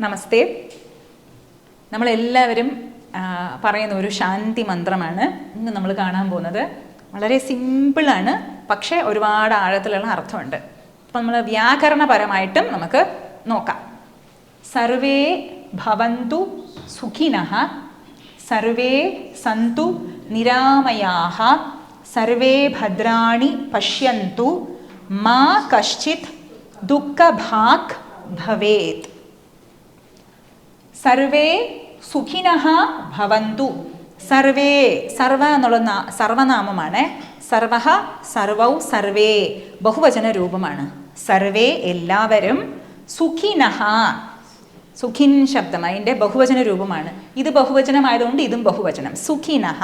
നമസ്തേ. നമ്മളെല്ലാവരും പറയുന്ന ഒരു ശാന്തി മന്ത്രമാണ് ഇന്ന് നമ്മൾ കാണാൻ പോകുന്നത്. വളരെ സിമ്പിളാണ്, പക്ഷേ ഒരുപാട് ആഴത്തിലുള്ള അർത്ഥമുണ്ട്. അപ്പം നമ്മൾ വ്യാകരണപരമായിട്ടും നമുക്ക് നോക്കാം. സർവേ ഭവന്തു സുഖിനഃ, സർവേ സന്തു നിരാമയാഃ, സർവേ ഭദ്രാണി പശ്യന്തു, മാ കശ്ചിത് ദുഃഖഭാഗ് ഭവേത്. സർവേ സുഖിനഃ ഭവന്തു. സർവേ, സർവ എന്നുള്ള സർവനാമമാണ്. സർവഃ, സർവൗ, സർവേ ബഹുവചന രൂപമാണ്. സർവേ എല്ലാവരും, സുഖിനഃ സുഖിൻ ശബ്ദം അതിൻ്റെ ബഹുവചന രൂപമാണ്. ഇത് ബഹുവചനമായതുകൊണ്ട് ഇതും ബഹുവചനം. സുഖിനഃ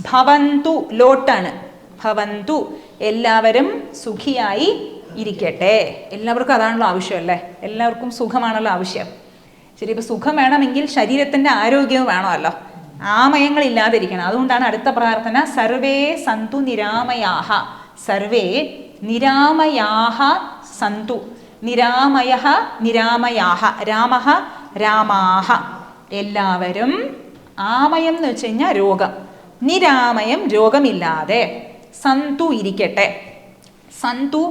ഭവന്തു ലോട്ടാണ്. ഭവന്തു എല്ലാവരും സുഖിയായി ഇരിക്കട്ടെ. എല്ലാവർക്കും അതാണല്ലോ ആവശ്യമല്ലേ? എല്ലാവർക്കും സുഖമാണല്ലോ ആവശ്യം. ശരി, ഇപ്പോൾ സുഖം വേണമെങ്കിൽ ശരീരത്തിൻ്റെ ആരോഗ്യവും വേണമല്ലോ. ആമയങ്ങളില്ലാതിരിക്കണം. അതുകൊണ്ടാണ് അടുത്ത പ്രാർത്ഥന സർവേ സന്തു നിരാമയാഃ. സർവേ നിരാമയാഃ സന്തു. നിരാമയഃ നിരാമയാഃ, രാമഃ രാമാഃ. എല്ലാവരും, ആമയം എന്ന് വെച്ച് കഴിഞ്ഞാൽ രോഗം, നിരാമയം രോഗമില്ലാതെ, സന്തു ഇരിക്കട്ടെ. സന്തു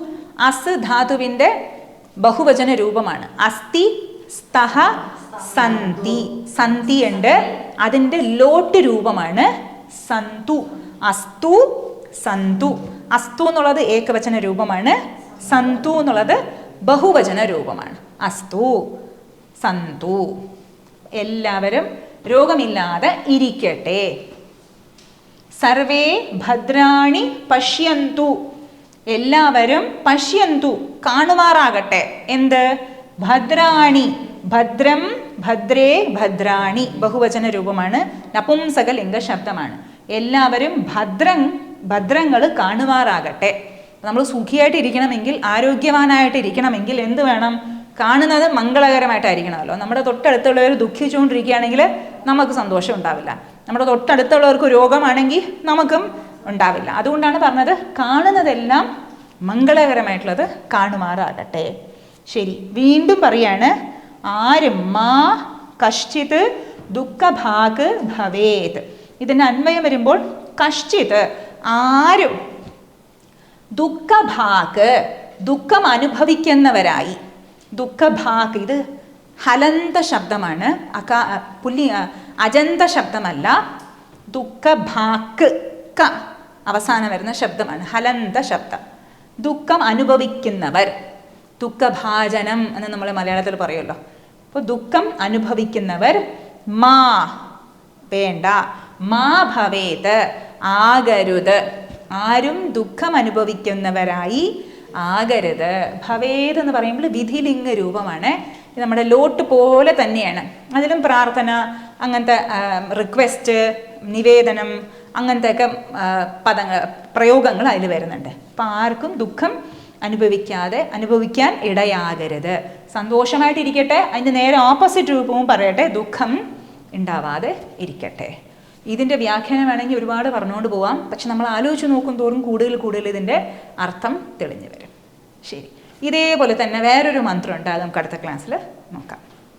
അസ് ധാതുവിൻ്റെ ബഹുവചന രൂപമാണ്. അസ്തി, സ്തഃ, സന്തി. സന്തി ഉണ്ട്, അതിൻ്റെ ലോട്ട് രൂപമാണ് സന്തു. അസ്തു, സന്തു. അസ്തു എന്നുള്ളത് ഏകവചന രൂപമാണ്, സന്തു എന്നുള്ളത് ബഹുവചന രൂപമാണ്. അസ്തു, സന്തു. എല്ലാവരും രോഗമില്ലാതെ ഇരിക്കട്ടെ. സർവേ ഭദ്രാണി പശ്യന്തു. എല്ലാവരും പശ്യന്തു കാണുമാറാകട്ടെ. എന്ത്? ഭദ്രാണി. ഭദ്രം, ഭദ്രേ, ഭദ്രാണി ബഹുവചന രൂപമാണ്, നപുംസകലിംഗ ശബ്ദമാണ്. എല്ലാവരും ഭദ്രങ്ങൾ കാണുമാറാകട്ടെ. നമ്മൾ സുഖിയായിട്ട് ഇരിക്കണമെങ്കിൽ, ആരോഗ്യവാനായിട്ട് ഇരിക്കണമെങ്കിൽ എന്ത് വേണം? കാണുന്നത് മംഗളകരമായിട്ടായിരിക്കണമല്ലോ. നമ്മുടെ തൊട്ടടുത്തുള്ളവർ ദുഃഖിച്ചുകൊണ്ടിരിക്കുകയാണെങ്കിൽ നമുക്ക് സന്തോഷം ഉണ്ടാവില്ല. നമ്മുടെ തൊട്ടടുത്തുള്ളവർക്ക് രോഗമാണെങ്കിൽ നമുക്കും ഉണ്ടാവില്ല. അതുകൊണ്ടാണ് പറഞ്ഞത് കാണുന്നതെല്ലാം മംഗളകരമായിട്ടുള്ളത് കാണുമാറാകട്ടെ. ശരി, വീണ്ടും പറയാണ്. ആരും, മാ കശ്ചിത് ദുഃഖഭാഗ് ഭവേത്. ഇതിൻ്റെ അന്വയം വരുമ്പോൾ കശ്ചിത് ആരും, ദുഃഖഭാഗ് ദുഃഖം അനുഭവിക്കുന്നവരായി. ദുഃഖഭാഗ് ഇത് ഹലന്ത ശബ്ദമാണ്, അജന്ത ശബ്ദമല്ല. ദുഃഖഭാഗ് ക അവസാനം വരുന്ന ശബ്ദമാണ്, ഹലന്ത ശബ്ദം. ദുഃഖം അനുഭവിക്കുന്നവർ, ദുഃഖഭാജനം എന്ന് നമ്മൾ മലയാളത്തിൽ പറയുമല്ലോ. അപ്പോൾ ദുഃഖം അനുഭവിക്കുന്നവർ, മാ വേണ്ട, മാ ഭവേത് ആകരുത്. ആരും ദുഃഖം അനുഭവിക്കുന്നവരായി ആകരുത്. ഭവേത് എന്ന് പറയുമ്പോൾ വിധിലിംഗ രൂപമാണ്. ഇത് നമ്മുടെ ലോട്ട് പോലെ തന്നെയാണ്. അതിലും പ്രാർത്ഥന, അങ്ങനത്തെ റിക്വസ്റ്റ്, നിവേദനം, അങ്ങനത്തെയൊക്കെ പ്രയോഗങ്ങൾ അതിൽ വരുന്നുണ്ട്. അപ്പം ആർക്കും ദുഃഖം അനുഭവിക്കാൻ ഇടയാകരുത്. സന്തോഷമായിട്ടിരിക്കട്ടെ. അതിൻ്റെ നേരെ ഓപ്പോസിറ്റ് രൂപവും പറയട്ടെ, ദുഃഖം ഉണ്ടാവാതെ ഇരിക്കട്ടെ. ഇതിൻ്റെ വ്യാഖ്യാനം വേണമെങ്കിൽ ഒരുപാട് പറഞ്ഞുകൊണ്ട് പോവാം, പക്ഷെ നമ്മൾ ആലോചിച്ച് നോക്കും തോറും കൂടുതൽ ഇതിൻ്റെ അർത്ഥം തെളിഞ്ഞു വരും. ശരി, ഇതേപോലെ തന്നെ വേറൊരു മന്ത്രമുണ്ട്, അത് നമുക്ക് അടുത്ത ക്ലാസ്സിൽ നോക്കാം.